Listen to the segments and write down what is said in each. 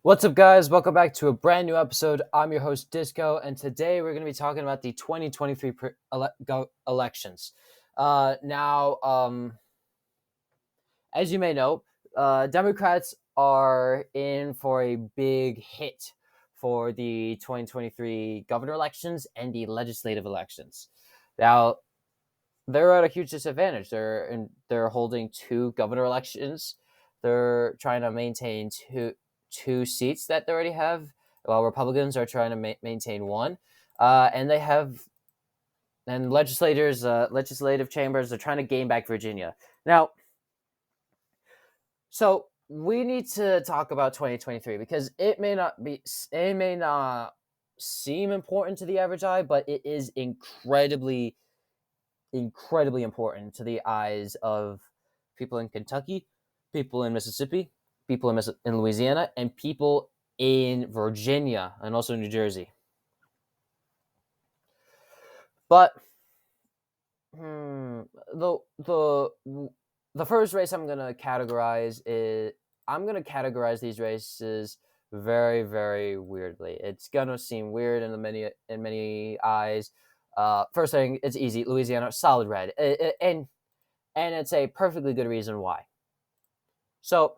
What's up, guys? Welcome back to a brand new episode. I'm your host, Disco, and today we're going to be talking about the 2023 elections. As you may know, Democrats are in for a big hit for the 2023 governor elections and the legislative elections. Now, they're at a huge disadvantage. They're holding two governor elections. They're trying to maintain two seats that they already have, while Republicans are trying to maintain one. And they have legislative chambers are trying to gain back Virginia. Now, so we need to talk about 2023 because it may not seem important to the average eye, but it is incredibly important to the eyes of people in Kentucky, people in Mississippi, people in Louisiana, and people in Virginia and also New Jersey. But the first race I'm gonna categorize these races very, very weirdly. It's gonna seem weird in many eyes. First thing, it's easy. Louisiana, solid red, and it's a perfectly good reason why. So,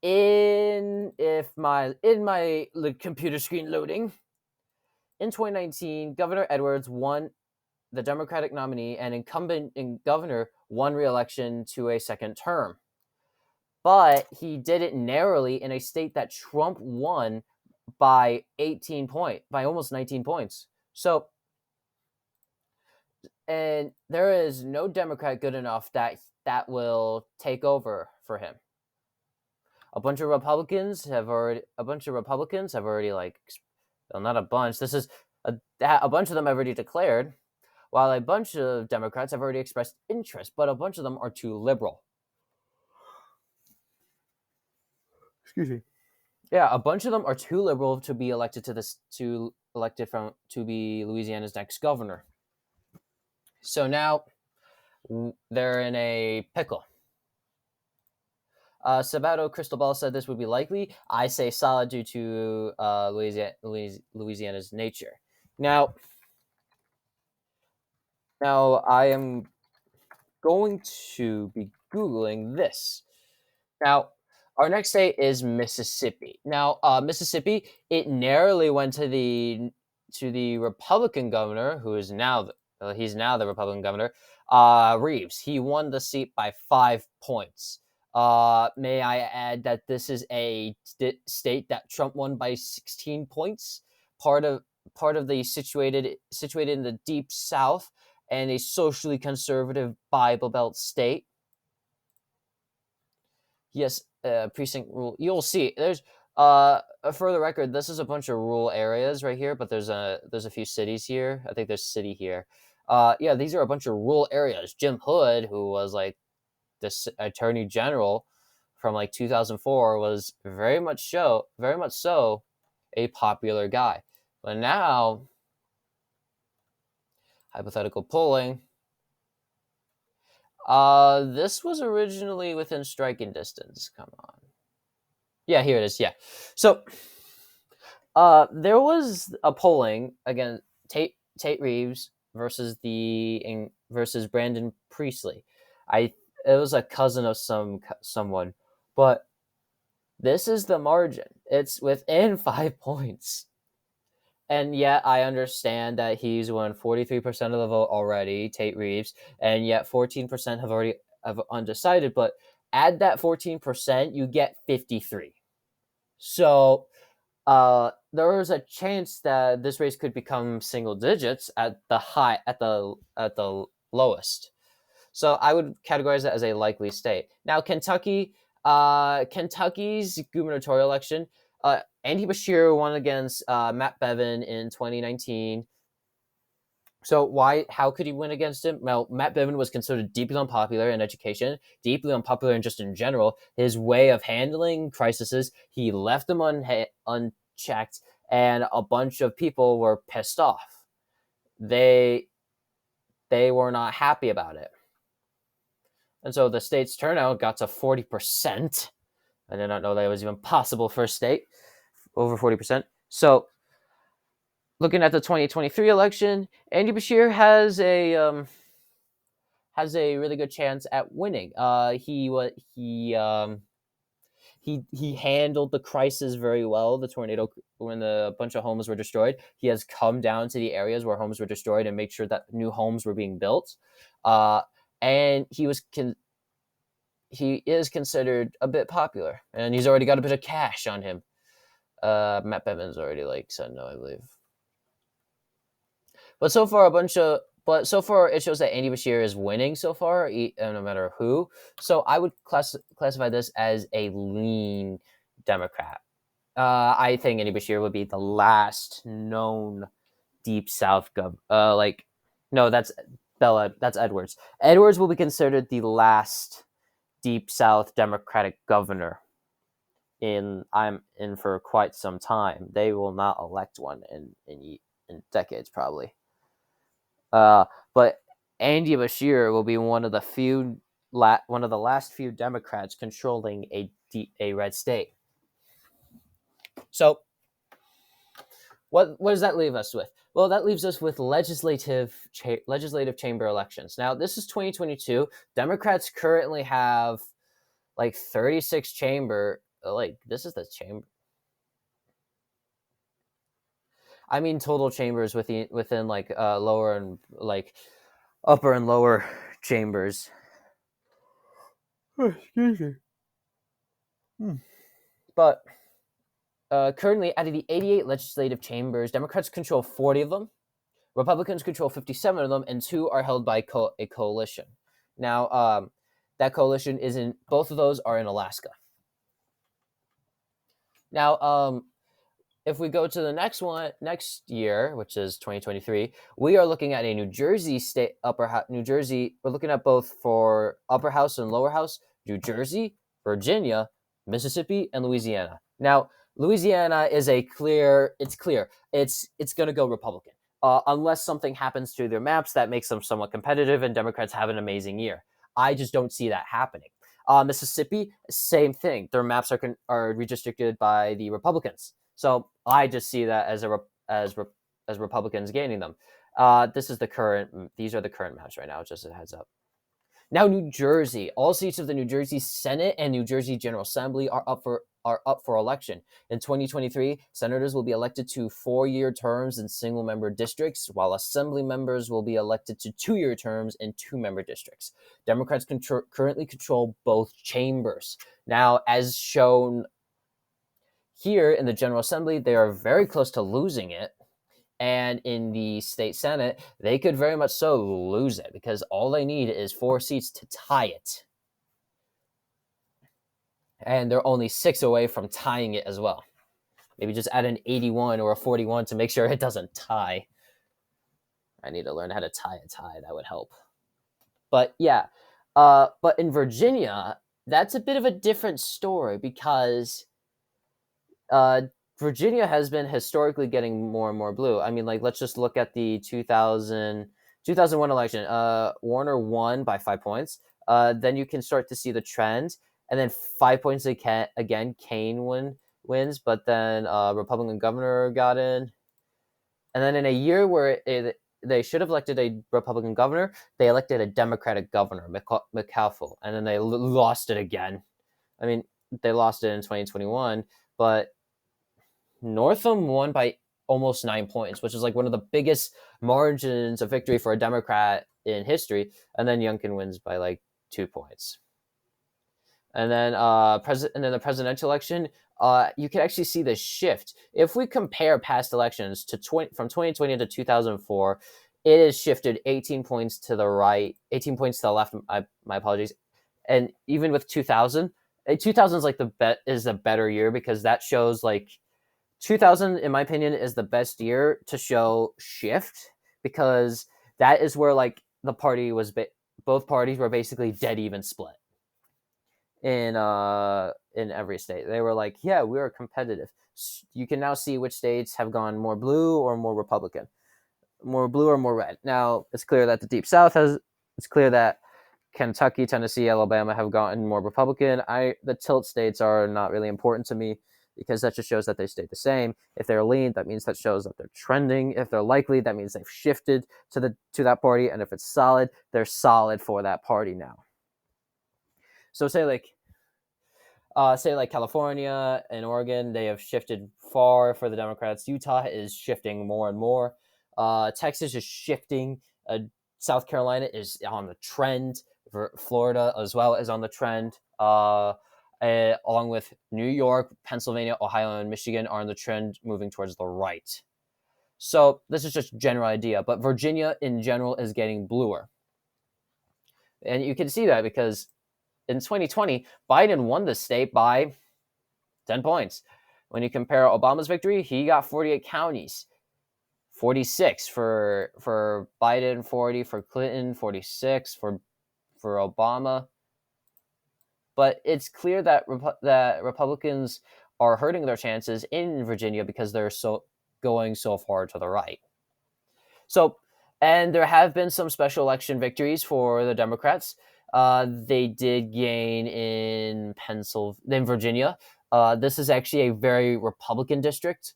in my computer screen loading, in 2019, Governor Edwards won. The Democratic nominee and incumbent governor won re-election to a second term. But he did it narrowly in a state that Trump won by almost 19 points. So, and there is no Democrat good enough that will take over for him. A bunch of Republicans have already not a bunch. This is a bunch of them have already declared, while a bunch of Democrats have already expressed interest, but a bunch of them are too liberal. Excuse me. Yeah, a bunch of them are too liberal to be elected to be Louisiana's next governor. So now they're in a pickle. Sabato Crystal Ball said this would be likely. I say solid due to Louisiana's nature. Now I am going to be Googling this. Now, our next state is Mississippi. Now, Mississippi, it narrowly went to the Republican governor, who is now he's now the Republican governor, Reeves. He won the seat by 5 points. May I add that this is a state that Trump won by 16 points, part of the situated in the deep South and a socially conservative Bible Belt state. Yes, precinct rule. You'll see. There's for the record, this is a bunch of rural areas right here, but there's a few cities here. I think there's city here. Yeah, these are a bunch of rural areas. Jim Hood, who was like this attorney general from like 2004, was very much so a popular guy. But now, hypothetical polling. This was originally within striking distance. Come on. Yeah, here it is. Yeah. So, there was a polling against Tate Reeves versus Brandon Priestley. It was a cousin of someone, but this is the margin. It's within 5 points. And yet I understand that he's won 43% of the vote already, Tate Reeves, and yet 14% have undecided. But add that 14%, you get 53. So there is a chance that this race could become single digits at the lowest. So I would categorize that as a likely state. Now, Kentucky's gubernatorial election. Andy Beshear won against Matt Bevin in 2019. So how could he win against him? Well, Matt Bevin was considered deeply unpopular in education, deeply unpopular just in general. His way of handling crises, he left them unchecked, and a bunch of people were pissed off. They were not happy about it. And so the state's turnout got to 40%. I did not know that was even possible for a state. over 40%. So, looking at the 2023 election, Andy Bashir has a really good chance at winning. He handled the crisis very well. The tornado, when a bunch of homes were destroyed, he has come down to the areas where homes were destroyed and make sure that new homes were being built. And he is considered a bit popular, and he's already got a bit of cash on him. Matt Bevin's already said no, I believe. But so far, it shows that Andy Bashir is winning so far, no matter who. So I would classify this as a lean Democrat. I think Andy Bashir would be the last known Deep South no, that's That's Edwards. Edwards will be considered the last Deep South Democratic governor I'm in for quite some time. They will not elect one in decades, probably. But Andy Bashir will be one of the last few Democrats controlling a red state. So, what does that leave us with? Well, that leaves us with legislative chamber elections. Now, this is 2022. Democrats currently have 36 chamber. This is the chamber. I mean, total chambers within lower and upper and lower chambers. Oh, excuse me. But currently, out of the 88 legislative chambers, Democrats control 40 of them, Republicans control 57 of them, and 2 are held by a coalition. Now, that coalition both of those are in Alaska. Now, if we go to the next year, which is 2023, we are looking at a New Jersey state New Jersey. We're looking at both for upper house and lower house, New Jersey, Virginia, Mississippi, and Louisiana. Now, Louisiana is clear. It's going to go Republican, unless something happens to their maps that makes them somewhat competitive and Democrats have an amazing year. I just don't see that happening. Mississippi, same thing. Their maps are redistricted by the Republicans. So I just see that as Republicans gaining them. These are the current maps right now, just a heads up. Now, New Jersey. All seats of the New Jersey Senate and New Jersey General Assembly are up for election. In 2023, senators will be elected to 4-year terms in single-member districts, while assembly members will be elected to 2-year terms in 2-member districts. Democrats currently control both chambers. Now, as shown here in the General Assembly, they are very close to losing it. And in the state Senate, they could very much so lose it because all they need is 4 seats to tie it. And they're only 6 away from tying it as well. Maybe just add an 81 or a 41 to make sure it doesn't tie. I need to learn how to tie a tie. That would help. But yeah, but in Virginia, that's a bit of a different story because Virginia has been historically getting more and more blue. I mean, let's just look at the 2001 election. Warner won by 5 points. Then you can start to see the trend. And then 5 points again, Kane wins. But then Republican governor got in. And then in a year where they should have elected a Republican governor, they elected a Democratic governor, McAuliffe. And then they lost it again. I mean, they lost it in 2021. But Northam won by almost 9 points, which is one of the biggest margins of victory for a Democrat in history. And then Youngkin wins by 2 points. And then the presidential election, you can actually see the shift. If we compare past elections from 2020 to 2004, it has shifted 18 points to the right, 18 points to the left. My apologies. And even with 2000 is a better year because that shows 2000, in my opinion, is the best year to show shift because that is where the party was both parties were basically dead even split in every state. They were yeah, we are competitive. You can now see which states have gone more blue or more Republican, more blue or more red. Now it's clear that the Deep South it's clear that Kentucky, Tennessee, Alabama have gotten more Republican. The tilt states are not really important to me. because that just shows that they stay the same. If they're lean, that means that shows that they're trending. If they're likely, that means they've shifted to that party. And if it's solid, they're solid for that party now. So say like California and Oregon, they have shifted far for the Democrats. Utah is shifting more and more. Texas is shifting. South Carolina is on the trend. Florida as well is on the trend. Along with New York, Pennsylvania, Ohio, and Michigan are on the trend, moving towards the right. So this is just a general idea, but Virginia in general is getting bluer. And you can see that because in 2020, Biden won the state by 10 points. When you compare Obama's victory, he got 48 counties. 46 for Biden, 40 for Clinton, 46 for Obama. But it's clear that that Republicans are hurting their chances in Virginia because they're going so far to the right. So, and there have been some special election victories for the Democrats. They did gain in Virginia. This is actually a very Republican district.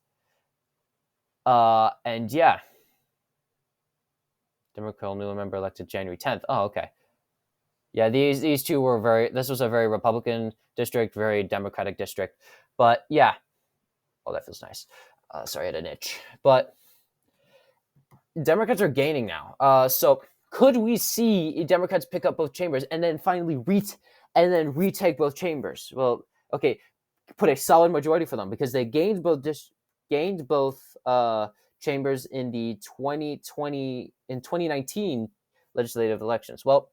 And yeah, Democrat new member elected January 10th. Oh, okay. Yeah, these two were this was a very Republican district, very Democratic district. But yeah. Oh, that feels nice. Sorry, I had an itch. But Democrats are gaining now. So could we see Democrats pick up both chambers and then finally retake both chambers? Well, okay, put a solid majority for them because they gained both chambers in the 2019 legislative elections. Well,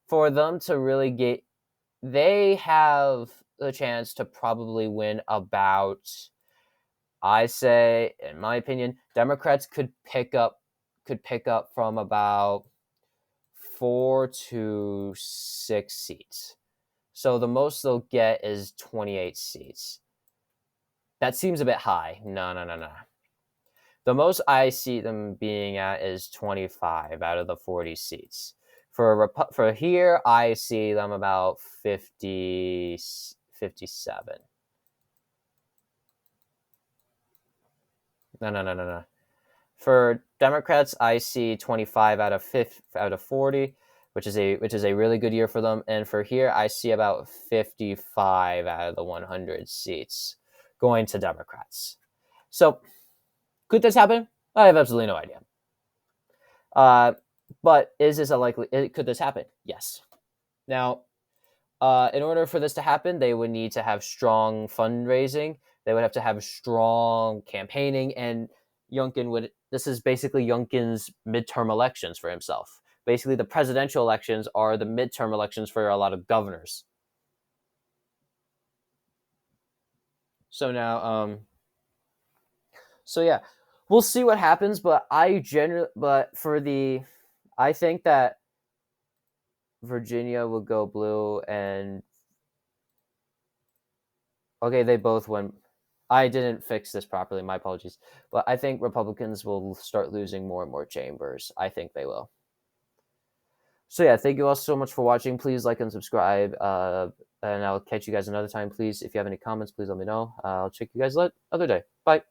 for them to really they have the chance to probably win about, I say, in my opinion, Democrats could pick up from about 4 to 6 seats. So the most they'll get is 28 seats. That seems a bit high. No. The most I see them being at is 25 out of the 40 seats. For here, I see them about 50, 57. No. For Democrats, I see 25 out of 40, which is a really good year for them. And for here, I see about 55 out of the 100 seats going to Democrats. So, could this happen? I have absolutely no idea. But is this could this happen? Yes. Now, in order for this to happen, they would need to have strong fundraising. They would have to have strong campaigning, and this is basically Youngkin's midterm elections for himself. Basically, the presidential elections are the midterm elections for a lot of governors. So now, so yeah, we'll see what happens, but I think that Virginia will go blue, and okay, they both went. I didn't fix this properly. My apologies. But I think Republicans will start losing more and more chambers. I think they will. So yeah, thank you all so much for watching. Please like and subscribe. And I'll catch you guys another time. Please, if you have any comments, please let me know. I'll check you guys other day. Bye.